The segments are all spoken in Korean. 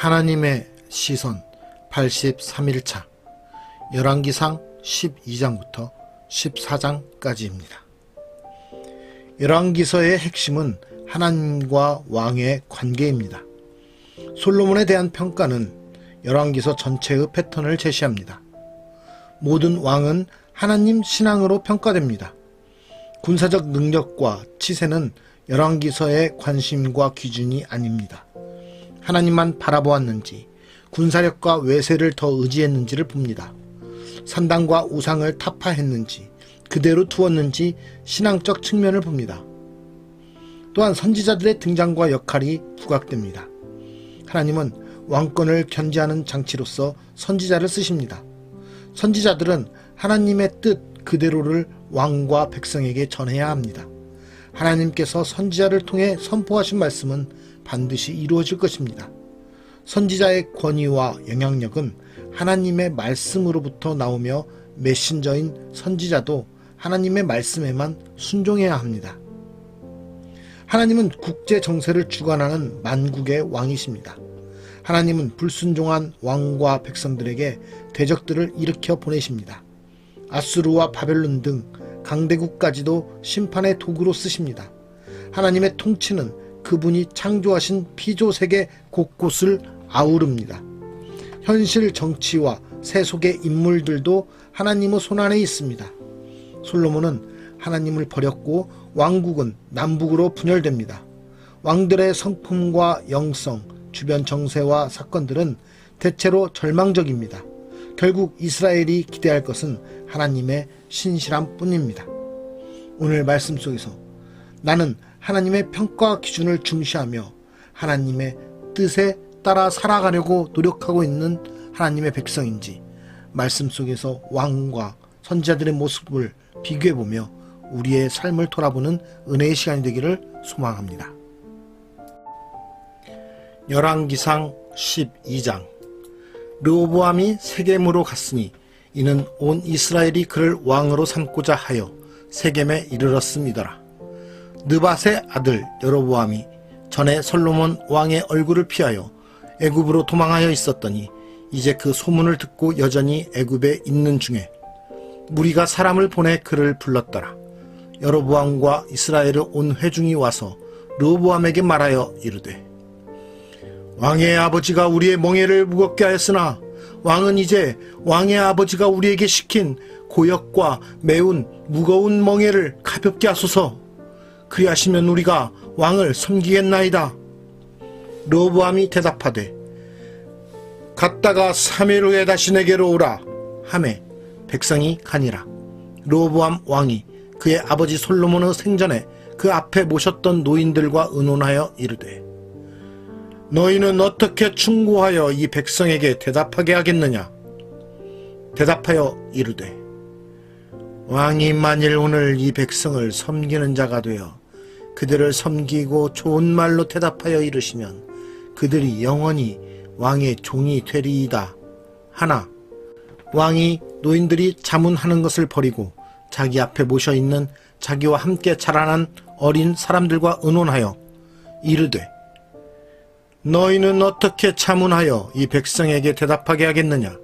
하나님의 시선 83일차 열왕기상 12장부터 14장까지입니다. 열왕기서의 핵심은 하나님과 왕의 관계입니다. 솔로몬에 대한 평가는 열왕기서 전체의 패턴을 제시합니다. 모든 왕은 하나님 신앙으로 평가됩니다. 군사적 능력과 치세는 열왕기서의 관심과 기준이 아닙니다. 하나님만 바라보았는지, 군사력과 외세를 더 의지했는지를 봅니다. 산당과 우상을 타파했는지, 그대로 두었는지 신앙적 측면을 봅니다. 또한 선지자들의 등장과 역할이 부각됩니다. 하나님은 왕권을 견지하는 장치로서 선지자를 쓰십니다. 선지자들은 하나님의 뜻 그대로를 왕과 백성에게 전해야 합니다. 하나님께서 선지자를 통해 선포하신 말씀은 반드시 이루어질 것입니다. 선지자의 권위와 영향력은 하나님의 말씀으로부터 나오며 메신저인 선지자도 하나님의 말씀에만 순종해야 합니다. 하나님은 국제 정세를 주관하는 만국의 왕이십니다. 하나님은 불순종한 왕과 백성들에게 대적들을 일으켜 보내십니다. 아수르와 바벨론 등 강대국까지도 심판의 도구로 쓰십니다. 하나님의 통치는 그분이 창조하신 피조세계 곳곳을 아우릅니다. 현실 정치와 세속의 인물들도 하나님의 손안에 있습니다. 솔로몬은 하나님을 버렸고 왕국은 남북으로 분열됩니다. 왕들의 성품과 영성, 주변 정세와 사건들은 대체로 절망적입니다. 결국 이스라엘이 기대할 것은 하나님의 신실함 뿐입니다. 오늘 말씀 속에서 나는 하나님의 평가 기준을 중시하며 하나님의 뜻에 따라 살아가려고 노력하고 있는 하나님의 백성인지 말씀 속에서 왕과 선지자들의 모습을 비교해보며 우리의 삶을 돌아보는 은혜의 시간이 되기를 소망합니다. 열왕기상 12장 르호보암이 세겜으로 갔으니 이는 온 이스라엘이 그를 왕으로 삼고자 하여 세겜에 이르렀음이더라. 느밧의 아들 여로보암이 전에 솔로몬 왕의 얼굴을 피하여 애굽으로 도망하여 있었더니 이제 그 소문을 듣고 여전히 애굽에 있는 중에 무리가 사람을 보내 그를 불렀더라. 여로보암과 이스라엘의 온 회중이 와서 르호보암에게 말하여 이르되 왕의 아버지가 우리의 멍에를 무겁게 하였으나 왕은 이제 왕의 아버지가 우리에게 시킨 고역과 매운 무거운 멍에를 가볍게 하소서. 그리하시면 우리가 왕을 섬기겠나이다. 르호보암이 대답하되 갔다가 3일 후에 다시 내게로 오라 하매 백성이 가니라. 르호보암 왕이 그의 아버지 솔로몬의 생전에 그 앞에 모셨던 노인들과 의논하여 이르되 너희는 어떻게 충고하여 이 백성에게 대답하게 하겠느냐. 대답하여 이르되 왕이 만일 오늘 이 백성을 섬기는 자가 되어 그들을 섬기고 좋은 말로 대답하여 이르시면 그들이 영원히 왕의 종이 되리이다 하나 왕이 노인들이 자문하는 것을 버리고 자기 앞에 모셔있는 자기와 함께 자라난 어린 사람들과 의논하여 이르되 너희는 어떻게 자문하여 이 백성에게 대답하게 하겠느냐.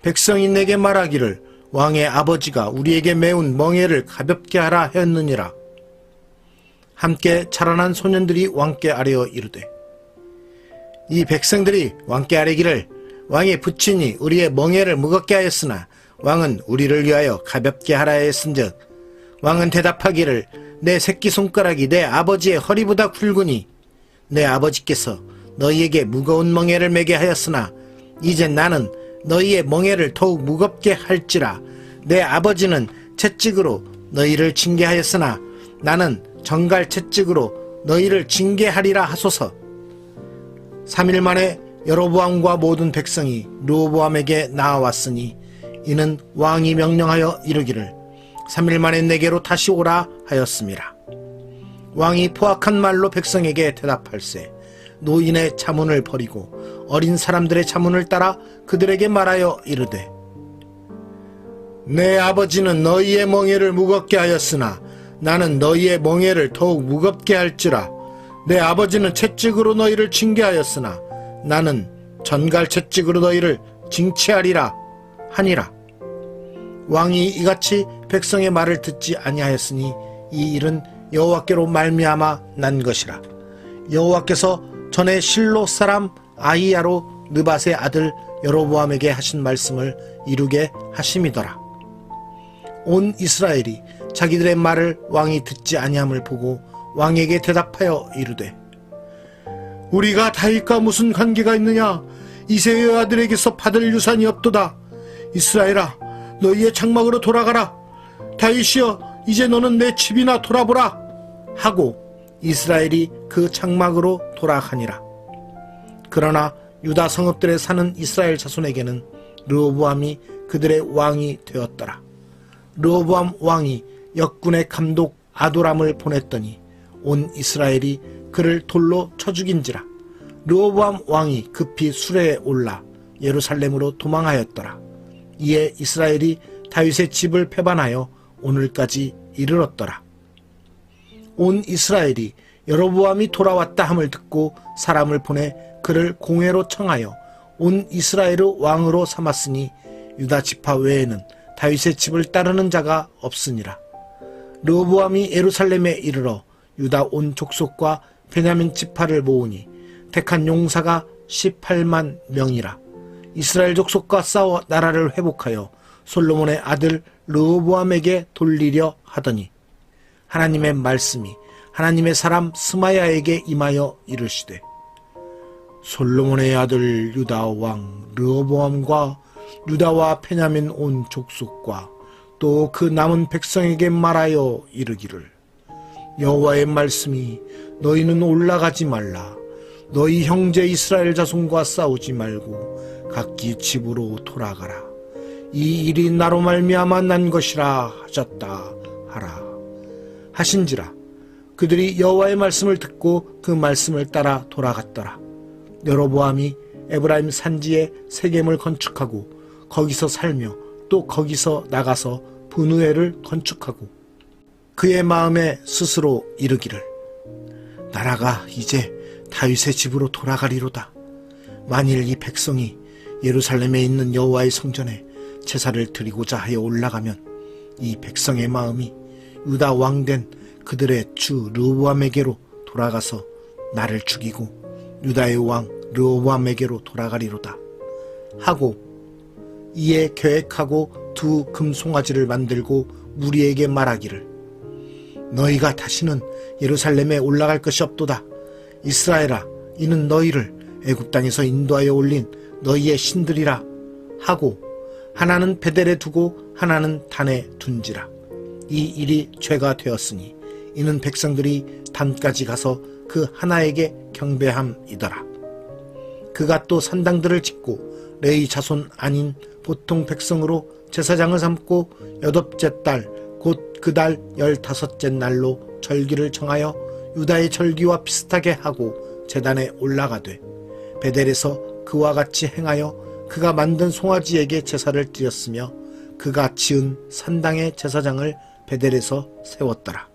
백성이 내게 말하기를 왕의 아버지가 우리에게 매운 멍에를 가볍게 하라 하였느니라. 함께 자라난 소년들이 왕께 아뢰어 이르되 이 백성들이 왕께 아뢰기를 왕의 부친이 우리의 멍에를 무겁게 하였으나 왕은 우리를 위하여 가볍게 하라 했은즉 왕은 대답하기를 내 새끼손가락이 내 아버지의 허리보다 굵으니 내 아버지께서 너희에게 무거운 멍에를 매게 하였으나 이제 나는 너희의 멍에를 더욱 무겁게 할지라. 내 아버지는 채찍으로 너희를 징계하였으나 나는 정갈 채찍으로 너희를 징계하리라 하소서. 3일 만에 여로보암과 모든 백성이 르호보암에게 나아왔으니 이는 왕이 명령하여 이르기를 3일 만에 내게로 다시 오라 하였음이라. 왕이 포악한 말로 백성에게 대답할세 노인의 자문을 버리고 어린 사람들의 자문을 따라 그들에게 말하여 이르되 내 아버지는 너희의 멍에를 무겁게 하였으나 나는 너희의 멍에를 더욱 무겁게 할지라. 내 아버지는 채찍으로 너희를 징계하였으나 나는 전갈채찍으로 너희를 징치하리라 하니라. 왕이 이같이 백성의 말을 듣지 아니하였으니 이 일은 여호와께로 말미암아 난 것이라. 여호와께서 전에 실로 사람 아히야로 느밧의 아들 여로보암에게 하신 말씀을 이루게 하심이더라. 온 이스라엘이 자기들의 말을 왕이 듣지 아니함을 보고 왕에게 대답하여 이르되, 우리가 다윗과 무슨 관계가 있느냐? 이새의 아들에게서 받을 유산이 없도다. 이스라엘아, 너희의 장막으로 돌아가라. 다윗이여, 이제 너는 내 집이나 돌아보라 하고 이스라엘이 그 장막으로 돌아가니라. 그러나 유다 성읍들에 사는 이스라엘 자손에게는 르호보암이 그들의 왕이 되었더라. 르호보암 왕이 역군의 감독 아도람을 보냈더니 온 이스라엘이 그를 돌로 쳐 죽인지라. 르호보암 왕이 급히 수레에 올라 예루살렘으로 도망하였더라. 이에 이스라엘이 다윗의 집을 패반하여 오늘까지 이르렀더라. 온 이스라엘이 여로보암이 돌아왔다 함을 듣고 사람을 보내 그를 공회로 청하여 온 이스라엘의 왕으로 삼았으니 유다 지파 외에는 다윗의 집을 따르는 자가 없으니라. 르호보암이 예루살렘에 이르러 유다 온 족속과 베냐민 지파를 모으니 택한 용사가 18만 명이라. 이스라엘 족속과 싸워 나라를 회복하여 솔로몬의 아들 르호보암에게 돌리려 하더니 하나님의 말씀이 하나님의 사람 스마야에게 임하여 이르시되, 솔로몬의 아들 유다 왕 르호보암과 유다와 베냐민 온 족속과 또 그 남은 백성에게 말하여 이르기를, 여호와의 말씀이 너희는 올라가지 말라. 너희 형제 이스라엘 자손과 싸우지 말고 각기 집으로 돌아가라. 이 일이 나로 말미암아 난 것이라 하셨다 하라 하신지라. 그들이 여호와의 말씀을 듣고 그 말씀을 따라 돌아갔더라. 여로보암이 에브라임 산지에 세겜을 건축하고 거기서 살며 또 거기서 나가서 분우엘을 건축하고 그의 마음에 스스로 이르기를, 나라가 이제 다윗의 집으로 돌아가리로다. 만일 이 백성이 예루살렘에 있는 여호와의 성전에 제사를 드리고자 하여 올라가면 이 백성의 마음이 유다 왕된 그들의 주 르호보암에게로 돌아가서 나를 죽이고 유다의 왕 르호보암에게로 돌아가리로다 하고, 이에 계획하고 두 금송아지를 만들고 무리에게 말하기를, 너희가 다시는 예루살렘에 올라갈 것이 없도다. 이스라엘아, 이는 너희를 애굽 땅에서 인도하여 올린 너희의 신들이라 하고 하나는 베델에 두고 하나는 단에 둔지라. 이 일이 죄가 되었으니 이는 백성들이 단까지 가서 그 하나에게 경배함이더라. 그가 또 산당들을 짓고 레위 자손 아닌 보통 백성으로 제사장을 삼고 8째 달 곧 그 달 15째 날로 절기를 정하여 유다의 절기와 비슷하게 하고 제단에 올라가되 베델에서 그와 같이 행하여 그가 만든 송아지에게 제사를 드렸으며 그가 지은 산당의 제사장을 베델에서 세웠더라.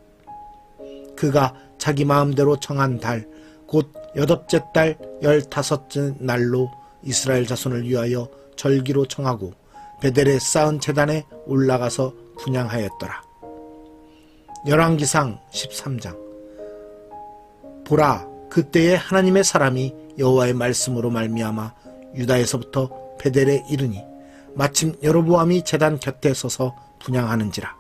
그가 자기 마음대로 정한 달 곧 8째 달 15째 날로 이스라엘 자손을 위하여 절기로 정하고 베델에 쌓은 제단에 올라가서 분향하였더라. 열왕기상 13장. 보라, 그때에 하나님의 사람이 여호와의 말씀으로 말미암아 유다에서부터 베델에 이르니 마침 여로보암이 제단 곁에 서서 분향하는지라.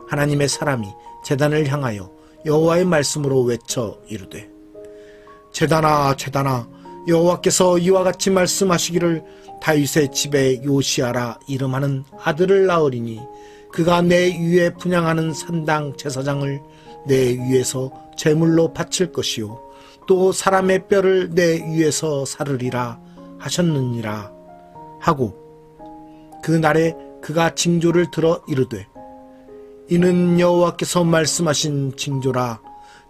하나님의 사람이 제단을 향하여 여호와의 말씀으로 외쳐 이르되, 제단아 제단아, 여호와께서 이와 같이 말씀하시기를, 다윗의 집에 요시아라 이름하는 아들을 낳으리니 그가 내 위에 분향하는 산당 제사장을 내 위에서 제물로 바칠 것이요 또 사람의 뼈를 내 위에서 사르리라 하셨느니라 하고, 그 날에 그가 징조를 들어 이르되, 이는 여호와께서 말씀하신 징조라.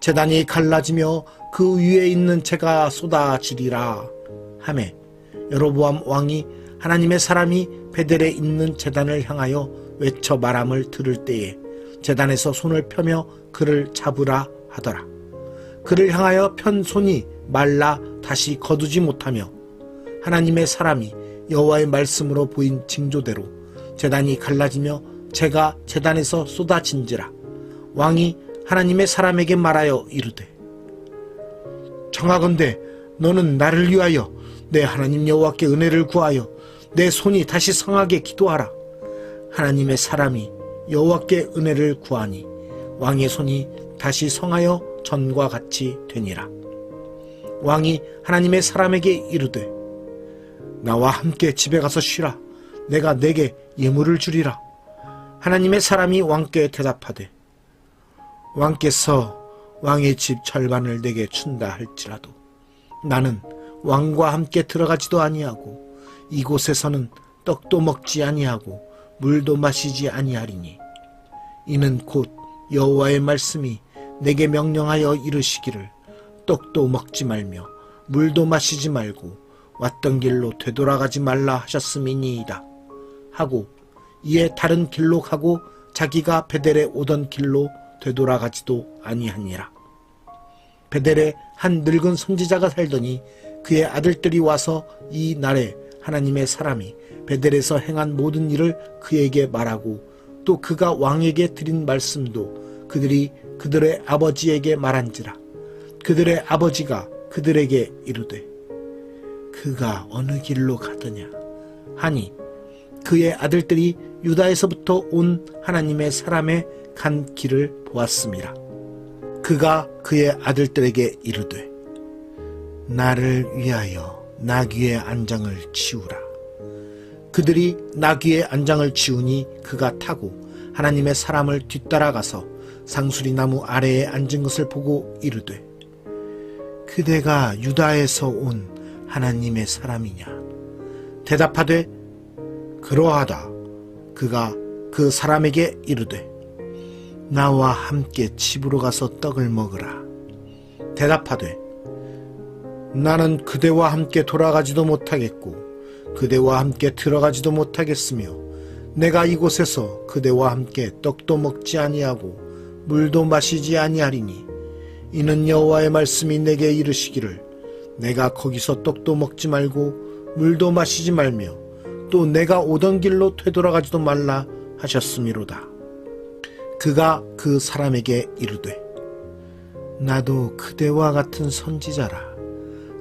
제단이 갈라지며 그 위에 있는 재가 쏟아지리라 하매, 여로보암 왕이 하나님의 사람이 베델에 있는 제단을 향하여 외쳐 말함을 들을 때에 제단에서 손을 펴며 그를 잡으라 하더라. 그를 향하여 편 손이 말라 다시 거두지 못하며 하나님의 사람이 여호와의 말씀으로 보인 징조대로 제단이 갈라지며 재가 제단에서 쏟아진지라. 왕이 하나님의 사람에게 말하여 이르되 청하건대 너는 나를 위하여 내 하나님 여호와께 은혜를 구하여 내 손이 다시 성하게 기도하라. 하나님의 사람이 여호와께 은혜를 구하니 왕의 손이 다시 성하여 전과 같이 되니라. 왕이 하나님의 사람에게 이르되 나와 함께 집에 가서 쉬라. 내가 내게 예물을 주리라. 하나님의 사람이 왕께 대답하되 왕께서 왕의 집 절반을 내게 준다 할지라도 나는 왕과 함께 들어가지도 아니하고 이곳에서는 떡도 먹지 아니하고 물도 마시지 아니하리니 이는 곧 여호와의 말씀이 내게 명령하여 이르시기를 떡도 먹지 말며 물도 마시지 말고 왔던 길로 되돌아가지 말라 하셨음이니이다 하고 이에 다른 길로 가고 자기가 베델에 오던 길로 되돌아가지도 아니하니라. 베델에 한 늙은 선지자가 살더니 그의 아들들이 와서 이 날에 하나님의 사람이 베델에서 행한 모든 일을 그에게 말하고 또 그가 왕에게 드린 말씀도 그들이 그들의 아버지에게 말한지라. 그들의 아버지가 그들에게 이르되 그가 어느 길로 가더냐 하니 그의 아들들이 유다에서부터 온 하나님의 사람의 간 길을 보았음이라. 그가 그의 아들들에게 이르되 나를 위하여 나귀의 안장을 치우라. 그들이 나귀의 안장을 치우니 그가 타고 하나님의 사람을 뒤따라가서 상수리 나무 아래에 앉은 것을 보고 이르되 그대가 유다에서 온 하나님의 사람이냐. 대답하되 그러하다. 그가 그 사람에게 이르되 나와 함께 집으로 가서 떡을 먹으라. 대답하되 나는 그대와 함께 돌아가지도 못하겠고 그대와 함께 들어가지도 못하겠으며 내가 이곳에서 그대와 함께 떡도 먹지 아니하고 물도 마시지 아니하리니 이는 여호와의 말씀이 내게 이르시기를 내가 거기서 떡도 먹지 말고 물도 마시지 말며 또 내가 오던 길로 되돌아가지도 말라 하셨음이로다. 그가 그 사람에게 이르되 나도 그대와 같은 선지자라.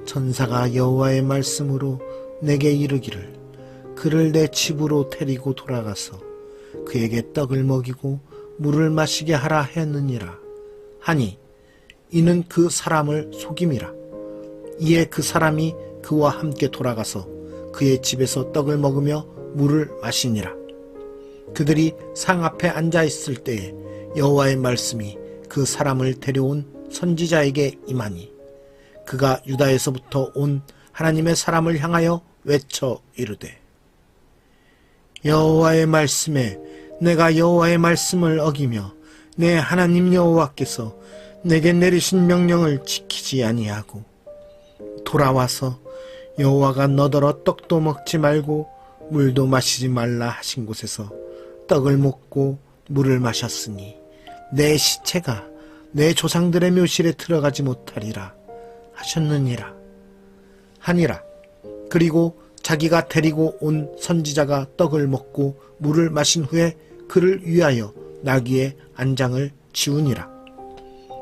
천사가 여호와의 말씀으로 내게 이르기를 그를 내 집으로 데리고 돌아가서 그에게 떡을 먹이고 물을 마시게 하라 했느니라 하니 이는 그 사람을 속임이라. 이에 그 사람이 그와 함께 돌아가서 그의 집에서 떡을 먹으며 물을 마시니라. 그들이 상 앞에 앉아 있을 때에 여호와의 말씀이 그 사람을 데려온 선지자에게 임하니 그가 유다에서부터 온 하나님의 사람을 향하여 외쳐 이르되 여호와의 말씀에 내가 여호와의 말씀을 어기며 내 하나님 여호와께서 내게 내리신 명령을 지키지 아니하고 돌아와서 여호와가 너더러 떡도 먹지 말고 물도 마시지 말라 하신 곳에서 떡을 먹고 물을 마셨으니 내 시체가 내 조상들의 묘실에 들어가지 못하리라 하셨느니라 하니라. 그리고 자기가 데리고 온 선지자가 떡을 먹고 물을 마신 후에 그를 위하여 나귀의 안장을 치우니라.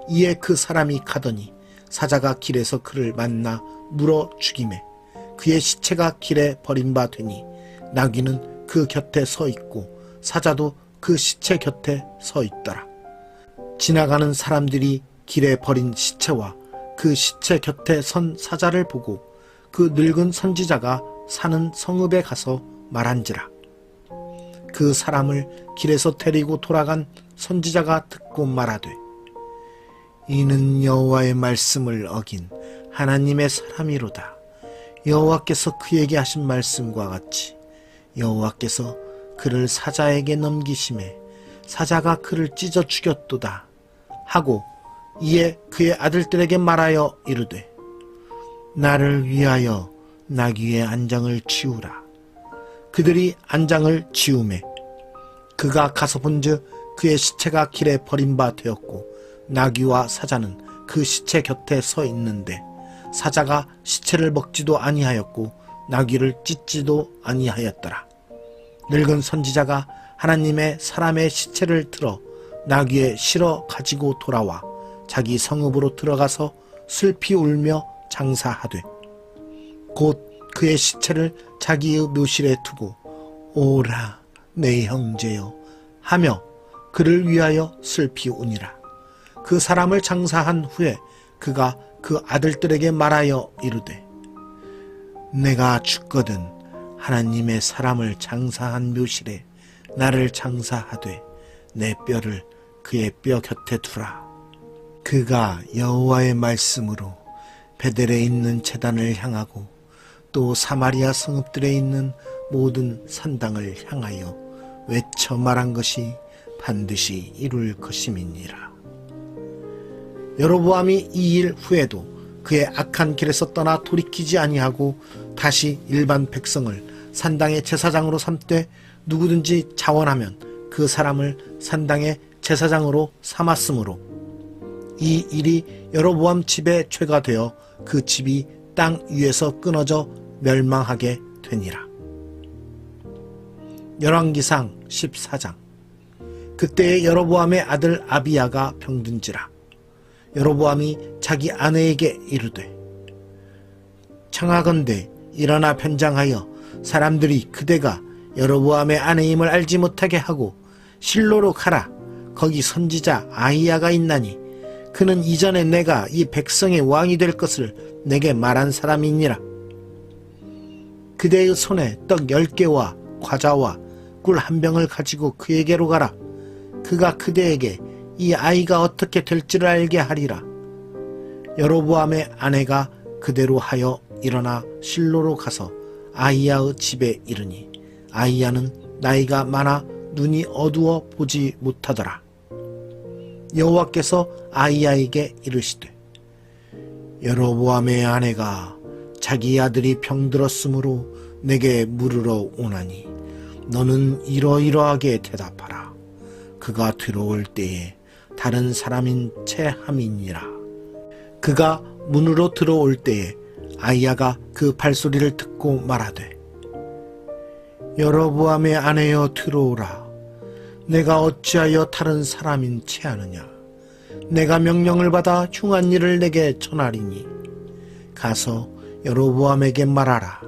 이에 그 사람이 가더니 사자가 길에서 그를 만나 물어 죽이매 그의 시체가 길에 버린 바 되니 나귀는 그 곁에 서 있고 사자도 그 시체 곁에 서 있더라. 지나가는 사람들이 길에 버린 시체와 그 시체 곁에 선 사자를 보고 그 늙은 선지자가 사는 성읍에 가서 말한지라. 그 사람을 길에서 데리고 돌아간 선지자가 듣고 말하되 이는 여호와의 말씀을 어긴 하나님의 사람이로다. 여호와께서 그에게 하신 말씀과 같이 여호와께서 그를 사자에게 넘기심에 사자가 그를 찢어 죽였도다 하고 이에 그의 아들들에게 말하여 이르되 나를 위하여 나귀의 안장을 치우라. 그들이 안장을 치우매 그가 가서 본즉 그의 시체가 길에 버린 바 되었고 나귀와 사자는 그 시체 곁에 서 있는데 사자가 시체를 먹지도 아니하였고 나귀를 찢지도 아니하였더라. 늙은 선지자가 하나님의 사람의 시체를 틀어 나귀에 실어 가지고 돌아와 자기 성읍으로 들어가서 슬피 울며 장사하되 곧 그의 시체를 자기의 묘실에 두고 오라 내 형제여 하며 그를 위하여 슬피 우니라. 그 사람을 장사한 후에 그가 그 아들들에게 말하여 이르되 내가 죽거든 하나님의 사람을 장사한 묘실에 나를 장사하되 내 뼈를 그의 뼈 곁에 두라. 그가 여호와의 말씀으로 베델에 있는 제단을 향하고 또 사마리아 성읍들에 있는 모든 산당을 향하여 외쳐 말한 것이 반드시 이룰 것임이니라. 여로보암이 이 일 후에도 그의 악한 길에서 떠나 돌이키지 아니하고 다시 일반 백성을 산당의 제사장으로 삼되 누구든지 자원하면 그 사람을 산당의 제사장으로 삼았으므로 이 일이 여로보암 집의 죄가 되어 그 집이 땅 위에서 끊어져 멸망하게 되니라. 열왕기상 14장. 그때에 여로보암의 아들 아비야가 병든지라. 여로보암이 자기 아내에게 이르되 청하건대 일어나 변장하여 사람들이 그대가 여로보암의 아내임을 알지 못하게 하고 실로로 가라. 거기 선지자 아히야가 있나니 그는 이전에 내가 이 백성의 왕이 될 것을 내게 말한 사람이니라. 그대의 손에 떡 10개와 과자와 꿀 1병을 가지고 그에게로 가라. 그가 그대에게 이 아이가 어떻게 될지를 알게 하리라. 여로보암의 아내가 그대로 하여 일어나 실로로 가서 아히야의 집에 이르니 아히야는 나이가 많아 눈이 어두워 보지 못하더라. 여호와께서 아히야에게 이르시되 여로보암의 아내가 자기 아들이 병들었으므로 내게 물으러 오나니 너는 이러이러하게 대답하라. 그가 들어올 때에 다른 사람인 채 함이니라. 그가 문으로 들어올 때에 아히야가 그 발소리를 듣고 말하되 여로보암의 아내여 들어오라. 내가 어찌하여 다른 사람인 채 하느냐. 내가 명령을 받아 흉한 일을 내게 전하리니 가서 여로보암에게 말하라.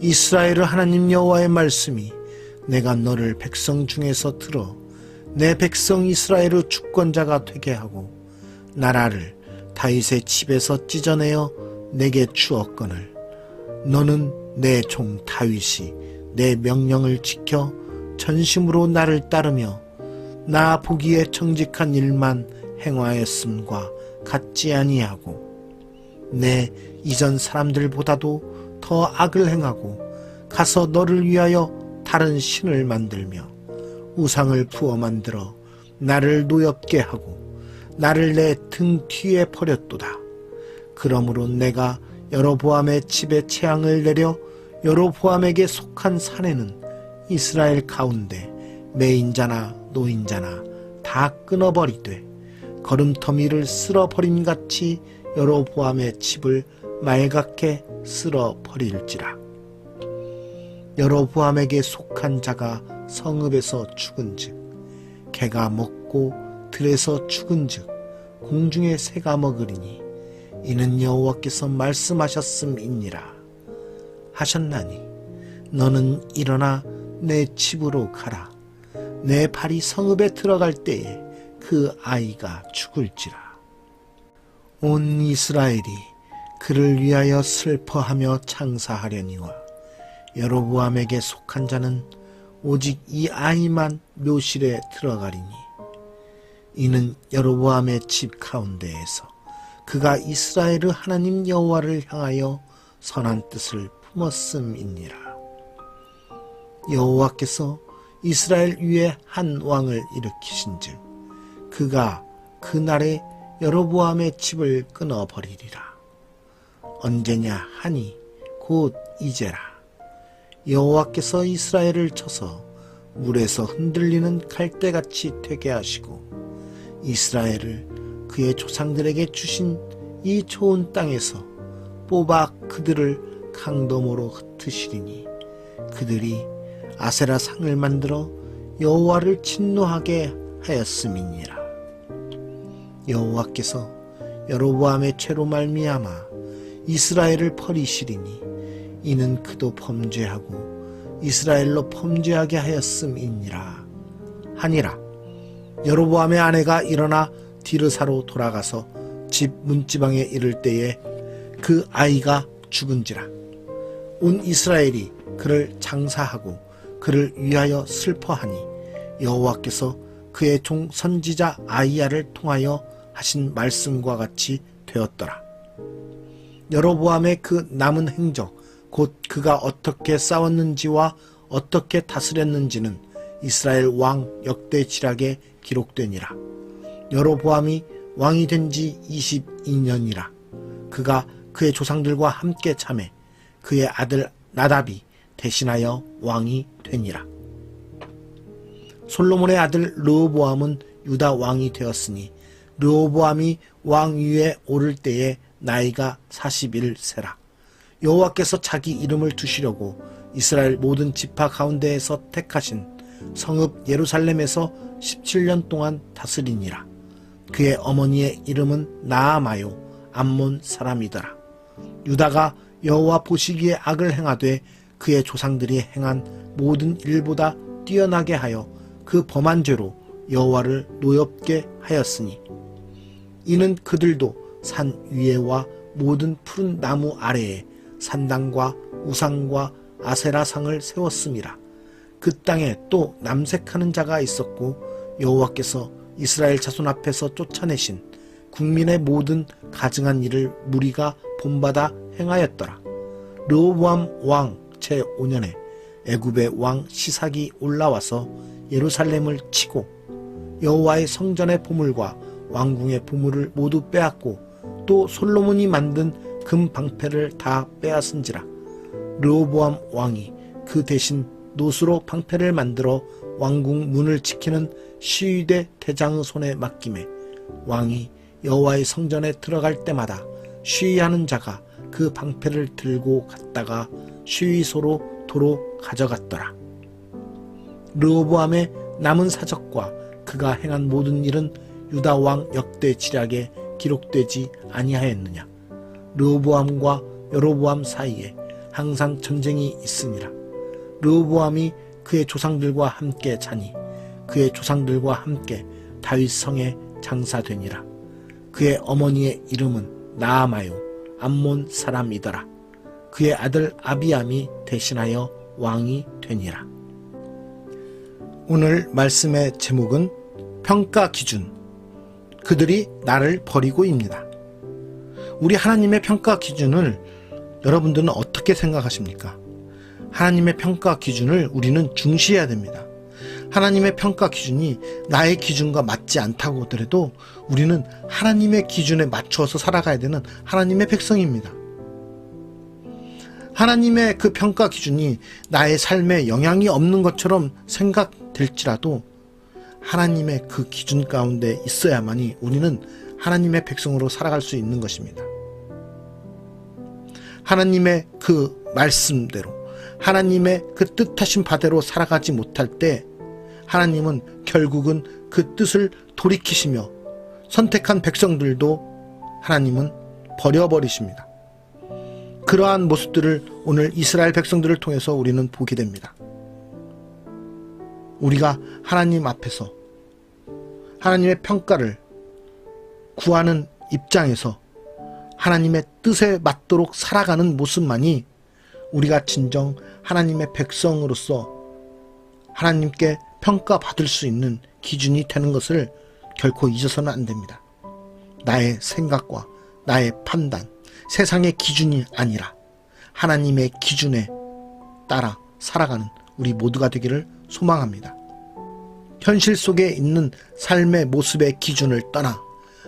이스라엘의 하나님 여호와의 말씀이 내가 너를 백성 중에서 들어 내 백성 이스라엘의 주권자가 되게 하고 나라를 다윗의 집에서 찢어내어 내게 주었거늘 너는 내 종 다윗이 내 명령을 지켜 전심으로 나를 따르며 나 보기에 정직한 일만 행하였음과 같지 아니하고 내 이전 사람들보다도 더 악을 행하고 가서 너를 위하여 다른 신을 만들며 우상을 부어 만들어 나를 노엽게 하고 나를 내 등 뒤에 버렸도다. 그러므로 내가 여로보암의 집에 재앙을 내려 여로보암에게 속한 사내는 이스라엘 가운데 매인자나 노인자나 다 끊어버리되 거름터미를 쓸어버림같이 여로보암의 집을 말갛게 쓸어버릴지라. 여로보암에게 속한 자가 성읍에서 죽은즉 개가 먹고 들에서 죽은즉 공중의 새가 먹으리니 이는 여호와께서 말씀하셨음이니라 하셨나니 너는 일어나 내 집으로 가라. 내 발이 성읍에 들어갈 때에 그 아이가 죽을지라. 온 이스라엘이 그를 위하여 슬퍼하며 장사하려니와 여로보암에게 속한 자는 오직 이 아이만 묘실에 들어가리니 이는 여로보암의 집 가운데에서 그가 이스라엘의 하나님 여호와를 향하여 선한 뜻을 품었음이니라. 여호와께서 이스라엘 위에 한 왕을 일으키신즉 그가 그날에 여로보암의 집을 끊어버리리라. 언제냐 하니 곧 이제라. 여호와께서 이스라엘을 쳐서 물에서 흔들리는 갈대같이 되게 하시고 이스라엘을 그의 조상들에게 주신 이 좋은 땅에서 뽑아 그들을 강도모로 흩으시리니 그들이 아세라 상을 만들어 여호와를 진노하게 하였음이니라. 여호와께서 여로보암의 죄로 말미암아 이스라엘을 버리시리니 이는 그도 범죄하고 이스라엘로 범죄하게 하였음이니라 하니라. 여로보암의 아내가 일어나 디르사로 돌아가서 집 문지방에 이를 때에 그 아이가 죽은지라. 온 이스라엘이 그를 장사하고 그를 위하여 슬퍼하니 여호와께서 그의 종 선지자 아이야를 통하여 하신 말씀과 같이 되었더라. 여로보암의 그 남은 행적 곧 그가 어떻게 싸웠는지와 어떻게 다스렸는지는 이스라엘 왕 역대지략에 기록되니라. 여로보암이 왕이 된 지 22년이라. 그가 그의 조상들과 함께 참해 그의 아들 나답이 대신하여 왕이 되니라. 솔로몬의 아들 르호보암은 유다 왕이 되었으니 르호보암이 왕 위에 오를 때에 나이가 41세라. 여호와께서 자기 이름을 두시려고 이스라엘 모든 지파 가운데에서 택하신 성읍 예루살렘에서 17년 동안 다스리니라. 그의 어머니의 이름은 나아마요 암몬 사람이더라. 유다가 여호와 보시기에 악을 행하되 그의 조상들이 행한 모든 일보다 뛰어나게 하여 그 범한 죄로 여호와를 노엽게 하였으니 이는 그들도 산 위에와 모든 푸른 나무 아래에 산당과 우상과 아세라상을 세웠음이라. 그 땅에 또 남색하는 자가 있었고 여호와께서 이스라엘 자손 앞에서 쫓아내신 국민의 모든 가증한 일을 무리가 본받아 행하였더라. 르호보암 왕 제5년에 애굽의 왕 시삭이 올라와서 예루살렘을 치고 여호와의 성전의 보물과 왕궁의 보물을 모두 빼앗고 또 솔로몬이 만든 금 방패를 다 빼앗은지라. 르호보암 왕이 그 대신 노수로 방패를 만들어 왕궁 문을 지키는 시위대 대장의 손에 맡김에 왕이 여호와의 성전에 들어갈 때마다 시위하는 자가 그 방패를 들고 갔다가 시위소로 도로 가져갔더라. 르호보암의 남은 사적과 그가 행한 모든 일은 유다 왕 역대 지략에 기록되지 아니하였느냐. 르호보암과 여로보암 사이에 항상 전쟁이 있으니라. 르호보암이 그의 조상들과 함께 자니 그의 조상들과 함께 다윗 성에 장사되니라. 그의 어머니의 이름은 나아마요 암몬 사람이더라. 그의 아들 아비암이 대신하여 왕이 되니라. 오늘 말씀의 제목은 평가 기준, 그들이 나를 버리고입니다. 우리 하나님의 평가 기준을 여러분들은 어떻게 생각하십니까? 하나님의 평가 기준을 우리는 중시해야 됩니다. 하나님의 평가 기준이 나의 기준과 맞지 않다고 하더라도 우리는 하나님의 기준에 맞추어서 살아가야 되는 하나님의 백성입니다. 하나님의 그 평가 기준이 나의 삶에 영향이 없는 것처럼 생각될지라도 하나님의 그 기준 가운데 있어야만이 우리는 하나님의 백성으로 살아갈 수 있는 것입니다. 하나님의 그 말씀대로 하나님의 그 뜻하신 바대로 살아가지 못할 때 하나님은 결국은 그 뜻을 돌이키시며 선택한 백성들도 하나님은 버려버리십니다. 그러한 모습들을 오늘 이스라엘 백성들을 통해서 우리는 보게 됩니다. 우리가 하나님 앞에서 하나님의 평가를 구하는 입장에서 하나님의 뜻에 맞도록 살아가는 모습만이 우리가 진정 하나님의 백성으로서 하나님께 평가받을 수 있는 기준이 되는 것을 결코 잊어서는 안 됩니다. 나의 생각과 나의 판단, 세상의 기준이 아니라 하나님의 기준에 따라 살아가는 우리 모두가 되기를 소망합니다. 현실 속에 있는 삶의 모습의 기준을 떠나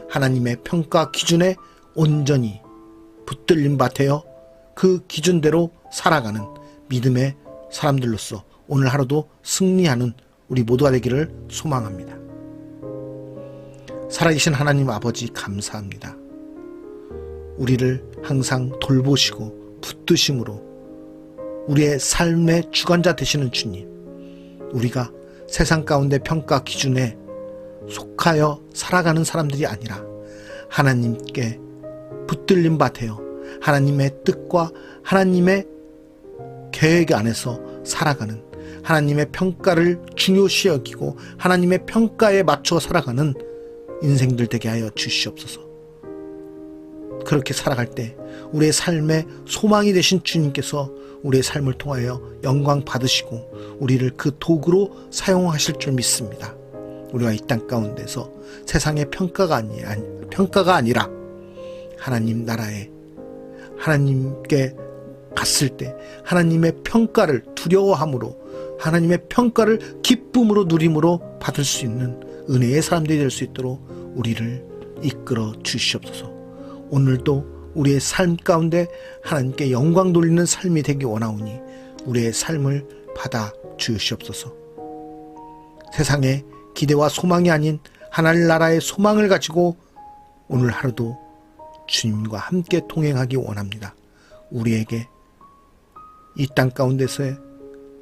하나님의 평가 기준에 온전히 붙들린 바 되어 그 기준대로 살아가는 믿음의 사람들로서 오늘 하루도 승리하는 우리 모두가 되기를 소망합니다. 살아계신 하나님 아버지 감사합니다. 우리를 항상 돌보시고 붙드심으로 우리의 삶의 주관자 되시는 주님, 우리가 세상 가운데 평가 기준에 속하여 살아가는 사람들이 아니라 하나님께 붙들림 바 되어 하나님의 뜻과 하나님의 계획 안에서 살아가는, 하나님의 평가를 중요시 여기고 하나님의 평가에 맞춰 살아가는 인생들 되게 하여 주시옵소서. 그렇게 살아갈 때 우리의 삶의 소망이 되신 주님께서 우리의 삶을 통하여 영광 받으시고 우리를 그 도구로 사용하실 줄 믿습니다. 우리가 이 땅 가운데서 세상의 평가가 아니라 하나님 나라에 하나님께 갔을 때 하나님의 평가를 두려워함으로 하나님의 평가를 기쁨으로 누림으로 받을 수 있는 은혜의 사람들이 될 수 있도록 우리를 이끌어 주시옵소서. 오늘도 우리의 삶 가운데 하나님께 영광 돌리는 삶이 되기 원하오니 우리의 삶을 받아 주시옵소서. 세상의 기대와 소망이 아닌 하나님 나라의 소망을 가지고 오늘 하루도 주님과 함께 동행하기 원합니다. 우리에게 이 땅 가운데서의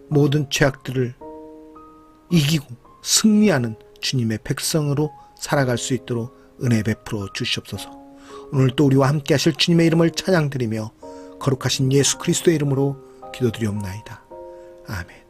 모든 죄악들을 이기고 승리하는 주님의 백성으로 살아갈 수 있도록 은혜 베풀어 주시옵소서. 오늘 또 우리와 함께 하실 주님의 이름을 찬양드리며 거룩하신 예수 그리스도의 이름으로 기도드리옵나이다. 아멘.